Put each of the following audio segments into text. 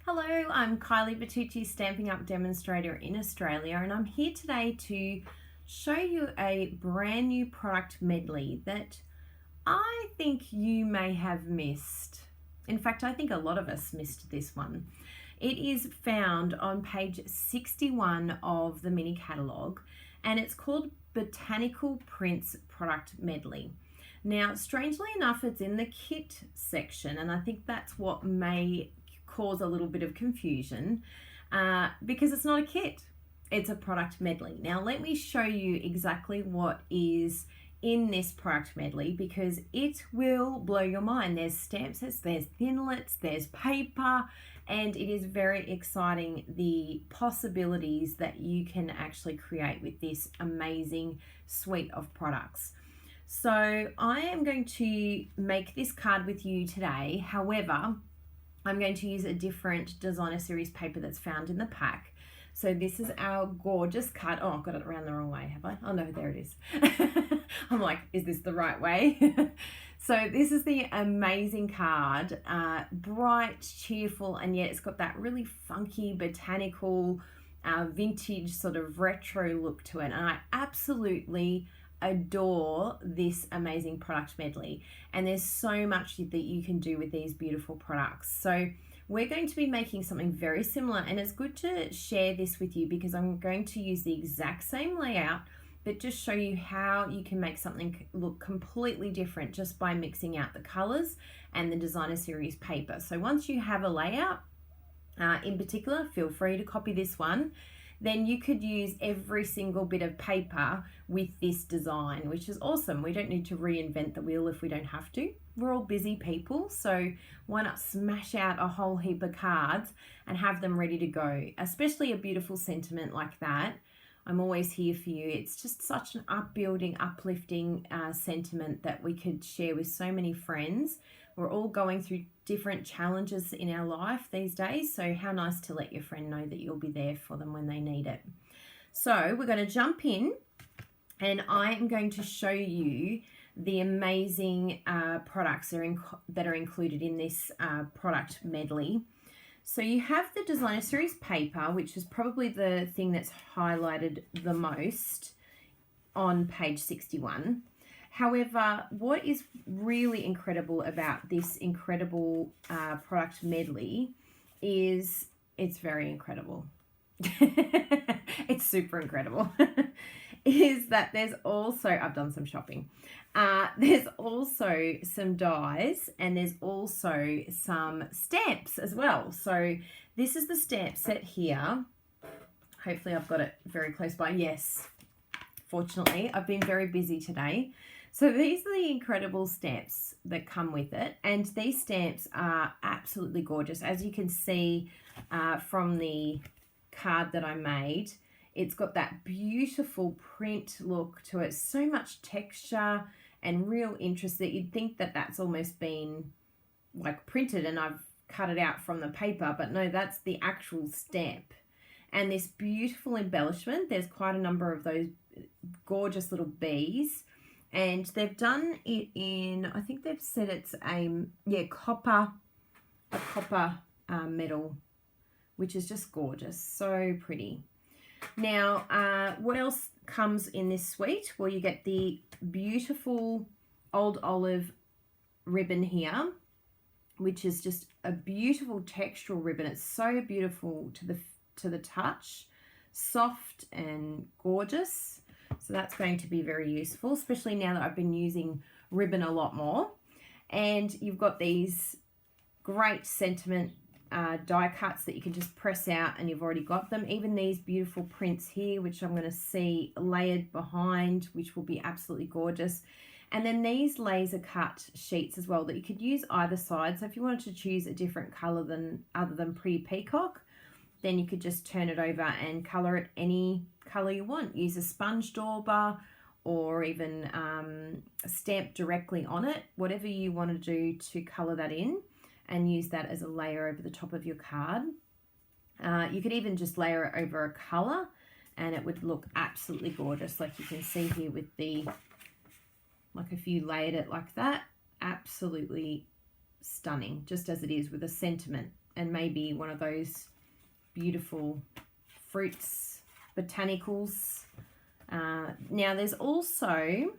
Hello, I'm Kylie Bertucci, Stampin' Up demonstrator in Australia, and I'm here today to show you a brand new product medley that I think you may have missed. In fact, I think a lot of us missed this one. It is found on page 61 of the mini catalogue, and it's called Botanical Prints Product Medley. Now, strangely enough, it's in the kit section, and I think that's what may cause a little bit of confusion because it's not a kit, it's a product medley. Now let me show you exactly what is in this product medley because it will blow your mind. There's stamp sets, there's thinlits, there's paper, and it is very exciting the possibilities that you can actually create with this amazing suite of products. So I am going to make this card with you today. However, I'm going to use a different designer series paper that's found in the pack. So this is our gorgeous card. Oh, I've got it around the wrong way, have I? Oh no, there it is. I'm like, is this the right way? So this is the amazing card, bright, cheerful, and yet it's got that really funky, botanical, vintage sort of retro look to it. And I absolutely adore this amazing product medley, and there's so much that you can do with these beautiful products. So we're going to be making something very similar, and it's good to share this with you because I'm going to use the exact same layout but just show you how you can make something look completely different just by mixing out the colors and the designer series paper. So once you have a layout in particular, feel free to copy this one. Then you could use every single bit of paper with this design, which is awesome. We don't need to reinvent the wheel if we don't have to. We're all busy people, so why not smash out a whole heap of cards and have them ready to go, especially a beautiful sentiment like that. I'm always here for you. It's just such an upbuilding, uplifting sentiment that we could share with so many friends. We're all going through different challenges in our life these days, so how nice to let your friend know that you'll be there for them when they need it. So we're going to jump in, and I am going to show you the amazing products that are included in this product medley. So you have the designer series paper, which is probably the thing that's highlighted the most on page 61. However, what is really incredible about this incredible product medley is it's very incredible. It's super incredible. Is that there's also, I've done some shopping, there's also some dies and there's also some stamps as well. So this is the stamp set here. Hopefully I've got it very close by. Yes, fortunately I've been very busy today. So these are the incredible stamps that come with it, and these stamps are absolutely gorgeous. As you can see from the card that I made, it's got that beautiful print look to it, so much texture and real interest that you'd think that that's almost been like printed and I've cut it out from the paper, but no, that's the actual stamp. And this beautiful embellishment, there's quite a number of those gorgeous little bees. And they've done it in, I think they've said it's a copper metal, which is just gorgeous, so pretty. Now, what else comes in this suite? Well, you get the beautiful old olive ribbon here, which is just a beautiful textural ribbon. It's so beautiful to the touch, soft and gorgeous. So that's going to be very useful, especially now that I've been using ribbon a lot more. And you've got these great sentiment die cuts that you can just press out and you've already got them. Even these beautiful prints here, which I'm going to see layered behind, which will be absolutely gorgeous. And then these laser cut sheets as well that you could use either side. So if you wanted to choose a different color other than Pretty Peacock, then you could just turn it over and color it any color you want. Use a sponge dauber or even stamp directly on it, whatever you want to do to color that in, and use that as a layer over the top of your card. You could even just layer it over a color and it would look absolutely gorgeous, like you can see here with the, like if you layered it like that, absolutely stunning, just as it is with a sentiment and maybe one of those beautiful fruits, botanicals. Now there's also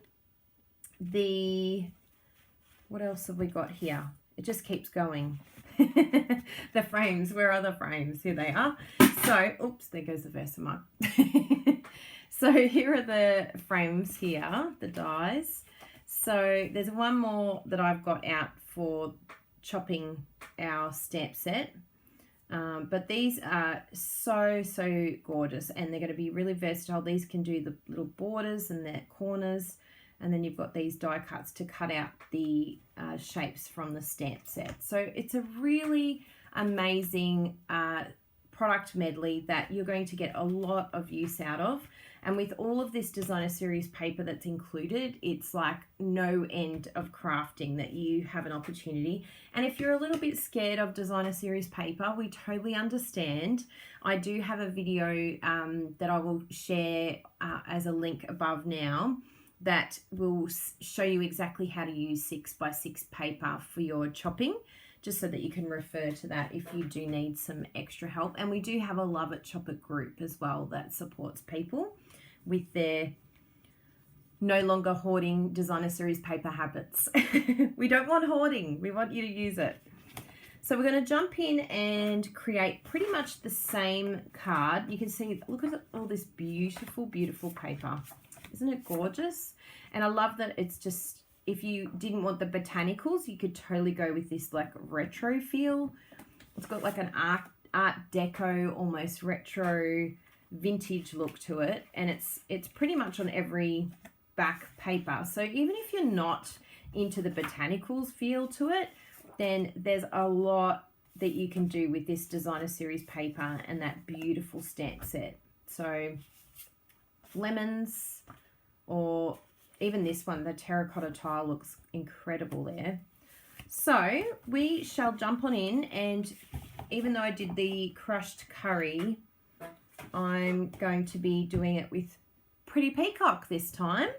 what else have we got here? It just keeps going. The frames, where are the frames? Here they are. So, oops, there goes the Versamark. So here are the frames here, the dies. So there's one more that I've got out for chopping our stamp set. But these are so gorgeous, and they're going to be really versatile. These can do the little borders and the corners, and then you've got these die cuts to cut out the shapes from the stamp set. So it's a really amazing product medley that you're going to get a lot of use out of. And with all of this designer series paper that's included, it's like no end of crafting that you have an opportunity. And if you're a little bit scared of designer series paper, we totally understand. I do have a video that I will share as a link above now that will show you exactly how to use 6x6 paper for your chopping, just so that you can refer to that if you do need some extra help. And we do have a Love It Chop It group as well that supports people with their no longer hoarding designer series paper habits. We don't want hoarding, we want you to use it. So we're going to jump in and create pretty much the same card. You can see, look at all this beautiful paper. Isn't it gorgeous? And I love that it's just, if you didn't want the botanicals, you could totally go with this like retro feel. It's got like an art deco, almost retro vintage look to it, and it's pretty much on every back paper. So even if you're not into the botanicals feel to it, then there's a lot that you can do with this designer series paper and that beautiful stamp set. So lemons, or even this one, the terracotta tile, looks incredible there. So we shall jump on in, and even though I did the crushed curry, I'm going to be doing it with Pretty Peacock this time.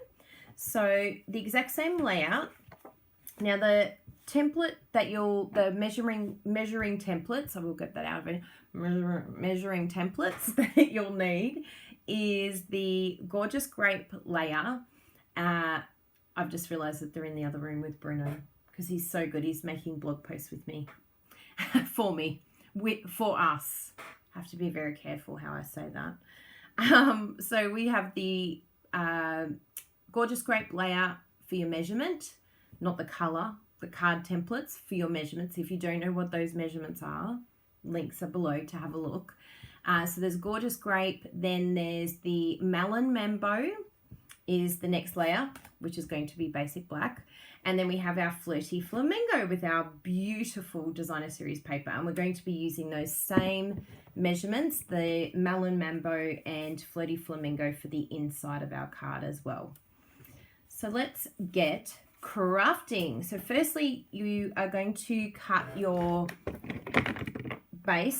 So the exact same layout. Now the template that the measuring templates, I will get that out of it, measuring templates that you'll need is the Gorgeous Grape layer. I've just realized that they're in the other room with Bruno because he's so good. He's making blog posts with me, for us. Have to be very careful how I say that. So we have the Gorgeous Grape layer for your measurement, not the color, the card templates for your measurements. If you don't know what those measurements are, links are below to have a look. So there's Gorgeous Grape, then there's the Melon Mambo is the next layer, which is going to be basic black. And then we have our Flirty Flamingo with our beautiful designer series paper. And we're going to be using those same measurements, the Melon Mambo and Flirty Flamingo for the inside of our card as well. So let's get crafting. So firstly, you are going to cut your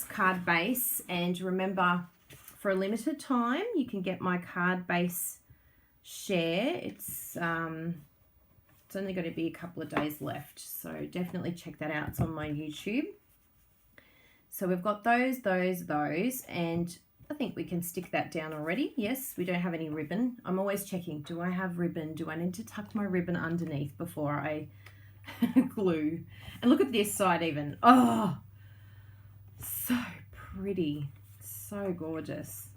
card base. And remember, for a limited time, you can get my card base share. It's only going to be a couple of days left, so definitely check that out. It's on my YouTube. So we've got those, and I think we can stick that down already. Yes, we don't have any ribbon. I'm always checking, do I have ribbon? Do I need to tuck my ribbon underneath before I glue? And look at this side even. Oh, so pretty, so gorgeous.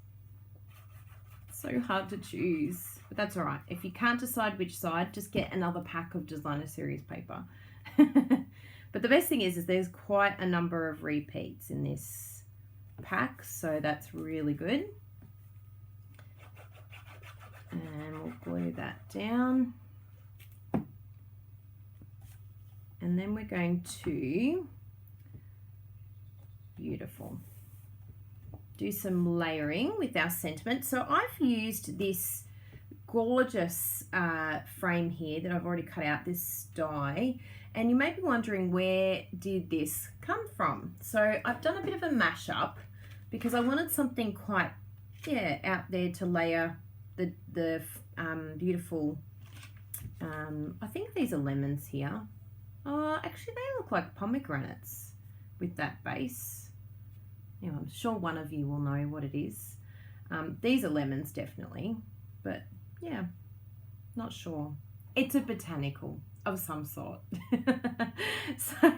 So hard to choose. But that's all right. If you can't decide which side, just get another pack of designer series paper. But the best thing is there's quite a number of repeats in this pack, so that's really good. And we'll glue that down. And then we're going to, beautiful, do some layering with our sentiment. So I've used this gorgeous frame here that I've already cut out, this die, and you may be wondering, where did this come from? So I've done a bit of a mashup because I wanted something quite out there to layer the beautiful I think these are lemons here. Oh, actually they look like pomegranates. with that base. Now, I'm sure one of you will know what it is. These are lemons, definitely, but yeah, not sure. It's a botanical of some sort. So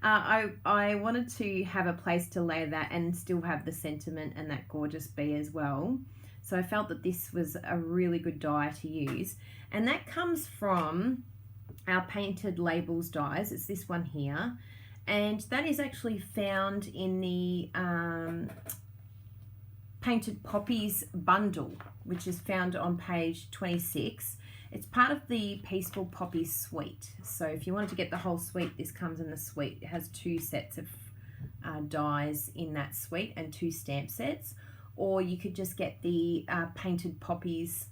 I wanted to have a place to lay that and still have the sentiment and that gorgeous bee as well. So I felt that this was a really good die to use. And that comes from our Painted Labels dies. It's this one here. And that is actually found in the Painted Poppies bundle, which is found on page 26. It's part of the Peaceful Poppies suite. So if you wanted to get the whole suite, this comes in the suite. It has 2 sets of dies in that suite and 2 stamp sets. Or you could just get the Painted Poppies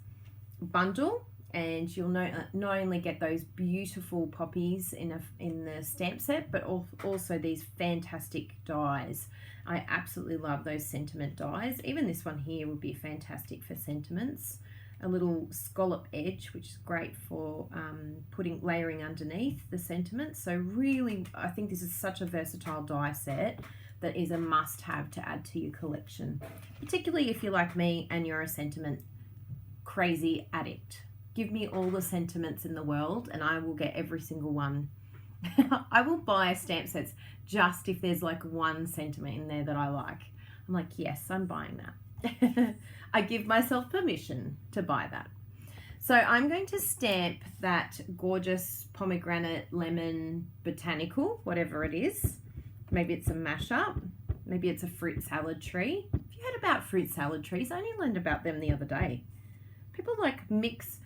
bundle, and you'll not only get those beautiful poppies in the stamp set, but also these fantastic dies. I absolutely love those sentiment dies. Even this one here would be fantastic for sentiments. A little scallop edge, which is great for layering underneath the sentiments. So really, I think this is such a versatile die set that is a must-have to add to your collection, particularly if you're like me and you're a sentiment crazy addict. Give me all the sentiments in the world and I will get every single one. I will buy stamp sets just if there's like one sentiment in there that I like. I'm like, yes, I'm buying that. I give myself permission to buy that. So I'm going to stamp that gorgeous pomegranate lemon botanical, whatever it is. Maybe it's a mashup. Maybe it's a fruit salad tree. Have you heard about fruit salad trees? I only learned about them the other day. People like mix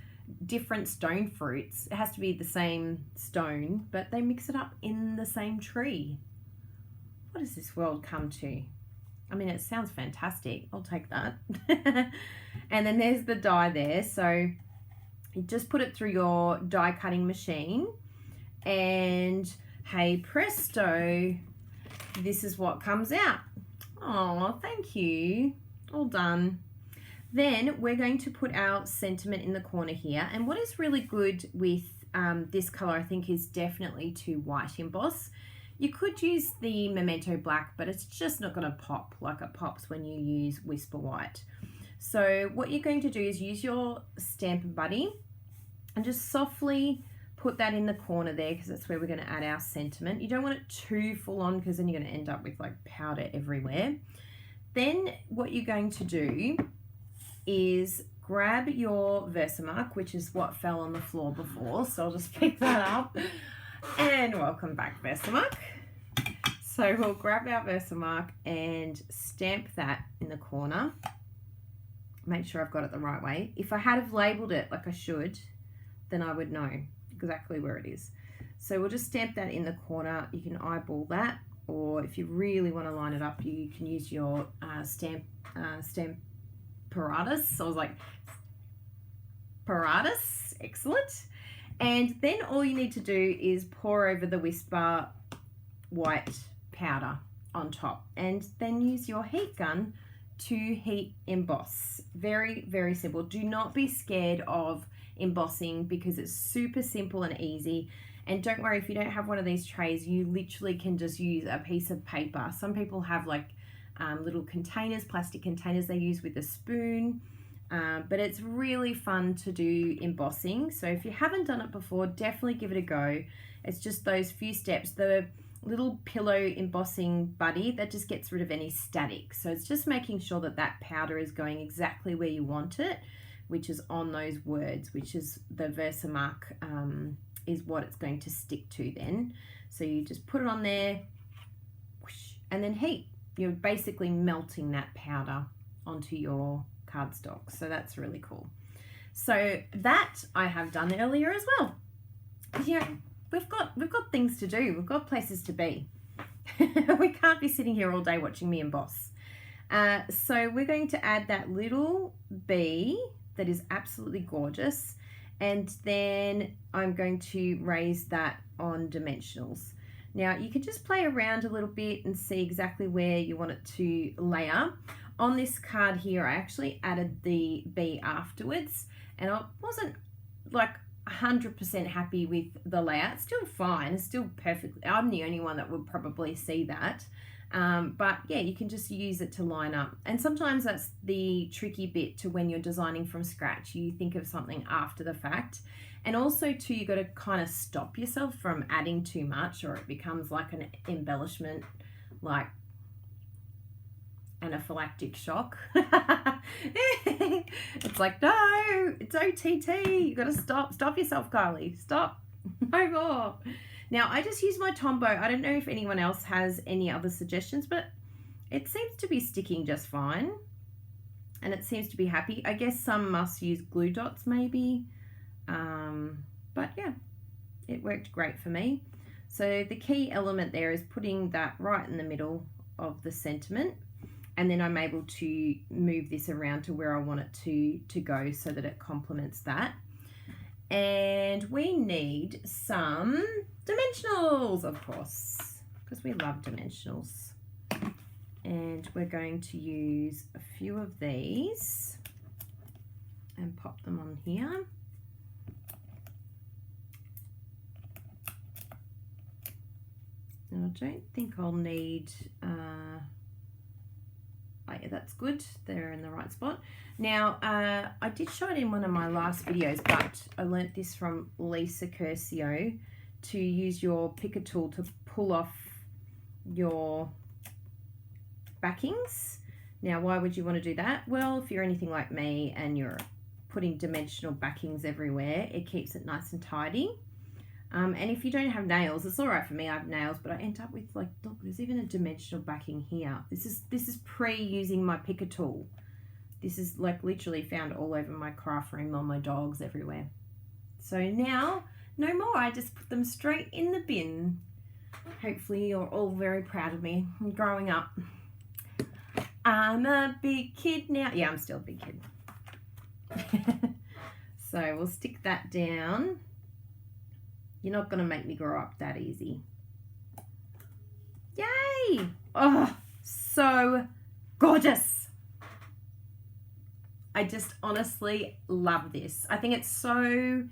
different stone fruits. It has to be the same stone, but they mix it up in the same tree. What has this world come to? I mean, it sounds fantastic. I'll take that. And then there's the die there. So you just put it through your die cutting machine and hey presto, this is what comes out. Oh, thank you. All done. Then we're going to put our sentiment in the corner here. And what is really good with this color, I think, is definitely to white emboss. You could use the Memento Black, but it's just not going to pop like it pops when you use Whisper White. So what you're going to do is use your Stamper Buddy and just softly put that in the corner there, because that's where we're going to add our sentiment. You don't want it too full on, because then you're going to end up with like powder everywhere. Then what you're going to do is grab your Versamark, which is what fell on the floor before. So I'll just pick that up. And welcome back, Versamark. So we'll grab our Versamark and stamp that in the corner. Make sure I've got it the right way. If I had have labelled it like I should, then I would know exactly where it is. So we'll just stamp that in the corner. You can eyeball that, or if you really want to line it up, you can use your stamp paratus. So I was like, paratus, excellent. And then all you need to do is pour over the Whisper White powder on top, and then use your heat gun to heat emboss. Very, very simple. Do not be scared of embossing, because it's super simple and easy. And don't worry if you don't have one of these trays, you literally can just use a piece of paper. Some people have like little containers, plastic containers they use with a spoon. But it's really fun to do embossing. So if you haven't done it before, definitely give it a go. It's just those few steps. The little pillow embossing buddy, that just gets rid of any static. So it's just making sure that that powder is going exactly where you want it, which is on those words, which is the Versamark is what it's going to stick to then. So you just put it on there, whoosh, and then heat. You're basically melting that powder onto your cardstock. So that's really cool. So that I have done earlier as well. You know, we've got things to do. We've got places to be. We can't be sitting here all day watching me emboss. So we're going to add that little bee that is absolutely gorgeous, and then I'm going to raise that on dimensionals. Now you can just play around a little bit and see exactly where you want it to layer. On this card here, I actually added the bee afterwards, and I wasn't like 100% happy with the layout. Still fine, it's still perfect. I'm the only one that would probably see that. But yeah, you can just use it to line up. And sometimes that's the tricky bit to when you're designing from scratch. You think of something after the fact. And also too, you got to kind of stop yourself from adding too much, or it becomes like an embellishment, like anaphylactic shock. It's like, no, it's OTT. You got to stop yourself, Kylie. Stop. No more. Now, I just use my Tombow. I don't know if anyone else has any other suggestions, but it seems to be sticking just fine. And it seems to be happy. I guess some must use glue dots maybe. But yeah, it worked great for me. So the key element there is putting that right in the middle of the sentiment. And then I'm able to move this around to where I want it to go so that it complements that. And we need some dimensionals, of course, because we love dimensionals. And we're going to use a few of these and pop them on here. And I don't think I'll need, oh yeah, that's good. They're in the right spot. Now, I did show it in one of my last videos, but I learnt this from Lisa Curcio, to use your picker tool to pull off your backings. Now, why would you want to do that? Well, if you're anything like me and you're putting dimensional backings everywhere, it keeps it nice and tidy. And if you don't have nails, it's all right for me. I have nails, but I end up with, like, look, there's even a dimensional backing here. This is pre-using my picker tool. This is like literally found all over my craft room, on my dogs, everywhere. So now, no more. I just put them straight in the bin. Hopefully you're all very proud of me. I'm growing up. I'm a big kid now. Yeah, I'm still a big kid. So we'll stick that down. You're not going to make me grow up that easy. Yay! Oh, so gorgeous. I just honestly love this. I think it's so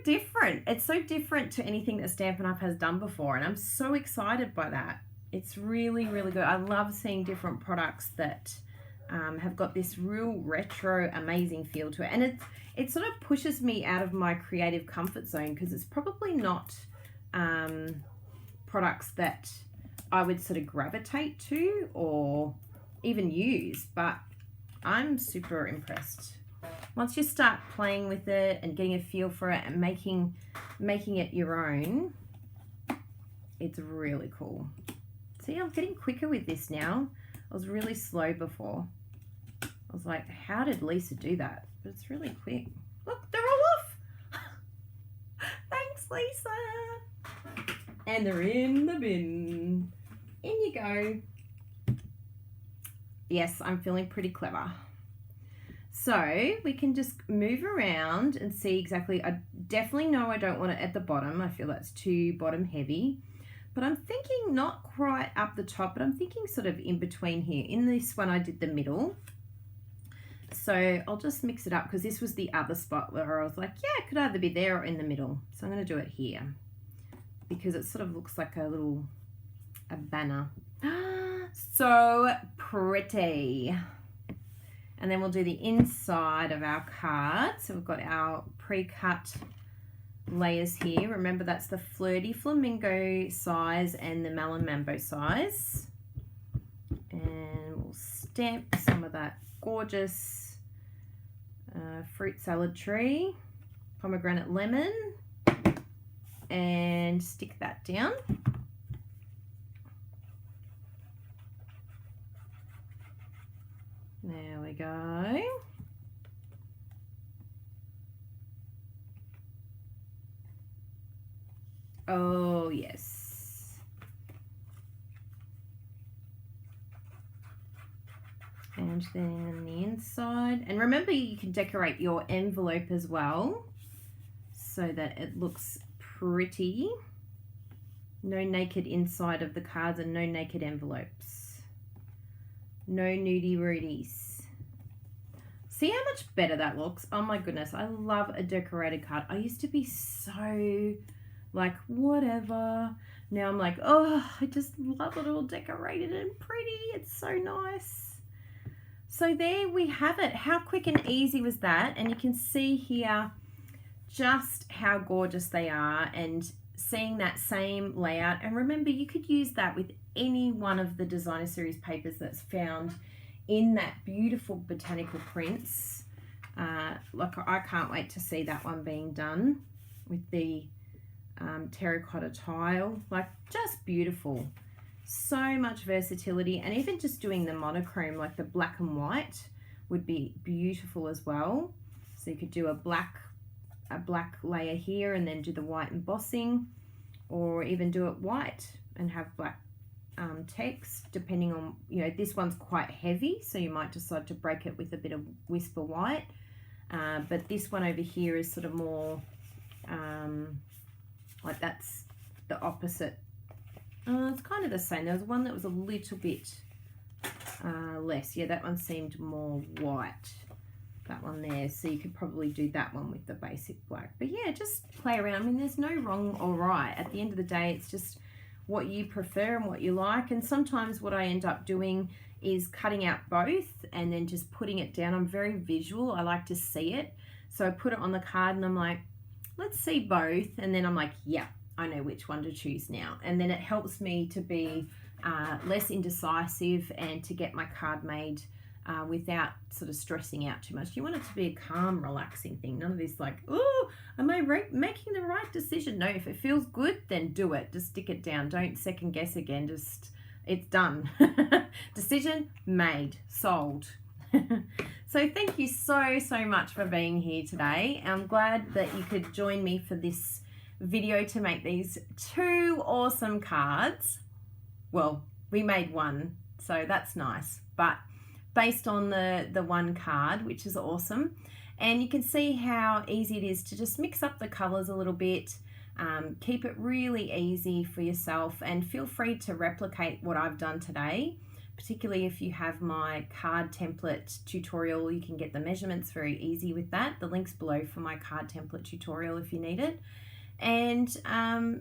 different. It's so different to anything that Stampin' Up! Has done before, and I'm so excited by that. It's really, really good. I love seeing different products that have got this real retro, amazing feel to it. And it sort of pushes me out of my creative comfort zone, because it's probably not products that I would sort of gravitate to or even use, but I'm super impressed. Once you start playing with it and getting a feel for it and making it your own, it's really cool. See, I'm getting quicker with this now. I was really slow before. I was like, how did Lisa do that? But it's really quick. Look, they're all off. Thanks, Lisa. And they're in the bin. In you go. Yes, I'm feeling pretty clever. So we can just move around and see exactly. I definitely know I don't want it at the bottom. I feel that's too bottom heavy. But I'm thinking not quite up the top, but I'm thinking sort of in between here. In this one, I did the middle. So I'll just mix it up, because this was the other spot where I was like, yeah, it could either be there or in the middle. So I'm going to do it here, because it sort of looks like a banner. So pretty. And then we'll do the inside of our card. So we've got our pre-cut layers here. Remember, that's the Flirty Flamingo size and the Melon Mambo size. And we'll stamp some of that gorgeous fruit salad tree, pomegranate lemon, and stick that down. There we go. Oh, yes. And then the inside. And remember, you can decorate your envelope as well, so that it looks pretty. No naked inside of the cards and no naked envelopes. No nudie rudies. See how much better that looks? Oh my goodness, I love a decorated card. I used to be so like, whatever. Now I'm like, oh, I just love it all decorated and pretty. It's so nice. So there we have it. How quick and easy was that? And you can see here just how gorgeous they are, and seeing that same layout. And remember, you could use that with any one of the designer series papers that's found in that beautiful botanical prints. Like, I can't wait to see that one being done with the terracotta tile. Like, just beautiful. So much versatility, and even just doing the monochrome, like the black and white, would be beautiful as well. So you could do a black layer here and then do the white embossing, or even do it white and have black text, depending on, you know, this one's quite heavy, so you might decide to break it with a bit of whisper white, but this one over here is sort of more like, that's the opposite. It's kind of the same. There was one that was a little bit less. Yeah, that one seemed more white, that one there. So you could probably do that one with the basic black. But yeah, just play around. I mean, there's no wrong or right. At the end of the day, it's just what you prefer and what you like. And sometimes what I end up doing is cutting out both and then just putting it down. I'm very visual. I like to see it. So I put it on the card and I'm like, let's see both. And then I'm like, yeah, I know which one to choose now. And then it helps me to be less indecisive and to get my card made without sort of stressing out too much. You want it to be a calm, relaxing thing. None of this like, oh, am I making the right decision? No, if it feels good, then do it. Just stick it down. Don't second guess again. Just, it's done. Decision made, sold. So thank you so much for being here today. I'm glad that you could join me for this video to make these two awesome cards. Well, we made one, so that's nice, but based on the one card, which is awesome. And you can see how easy it is to just mix up the colors a little bit, keep it really easy for yourself, and feel free to replicate what I've done today. Particularly if you have my card template tutorial, you can get the measurements very easy with that. The link's below for my card template tutorial if you need it. And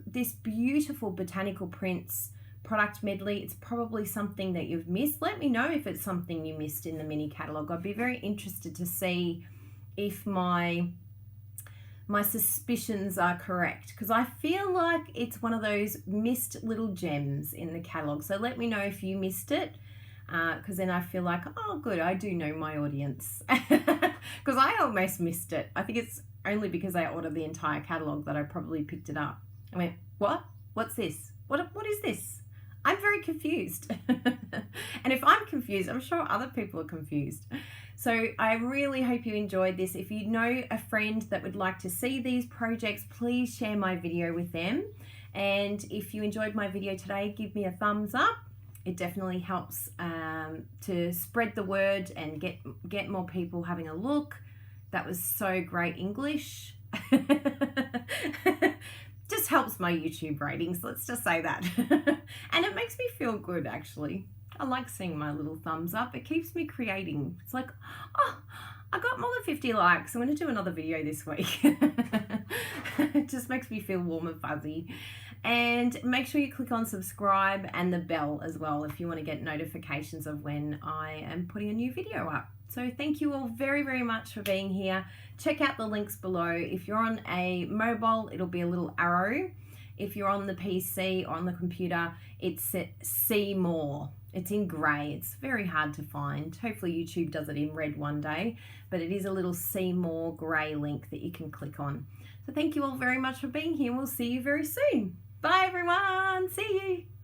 this beautiful botanical prints product medley, it's probably something that you've missed. Let me know if it's something you missed in the mini catalogue. I'd be very interested to see if my suspicions are correct, because I feel like it's one of those missed little gems in the catalogue. So let me know if you missed it, because then I feel like, oh good, I do know my audience, because I almost missed it. I think it's only because I ordered the entire catalogue that I probably picked it up. I went, what? What's this? What is this? I'm very confused. And if I'm confused, I'm sure other people are confused. So I really hope you enjoyed this. If you know a friend that would like to see these projects, please share my video with them. And if you enjoyed my video today, give me a thumbs up. It definitely helps to spread the word and get more people having a look. That was so great English. Just helps my YouTube ratings, let's just say that. And it makes me feel good, actually. I like seeing my little thumbs up. It keeps me creating. It's like, oh, I got more than 50 likes. I'm going to do another video this week. It just makes me feel warm and fuzzy. And make sure you click on subscribe and the bell as well if you want to get notifications of when I am putting a new video up. So thank you all very much for being here. Check out the links below. If you're on a mobile, it'll be a little arrow. If you're on the PC or on the computer, it's see more. It's in grey. It's very hard to find. Hopefully YouTube does it in red one day, but it is a little see more grey link that you can click on. So thank you all very much for being here. We'll see you very soon. Bye everyone. See you.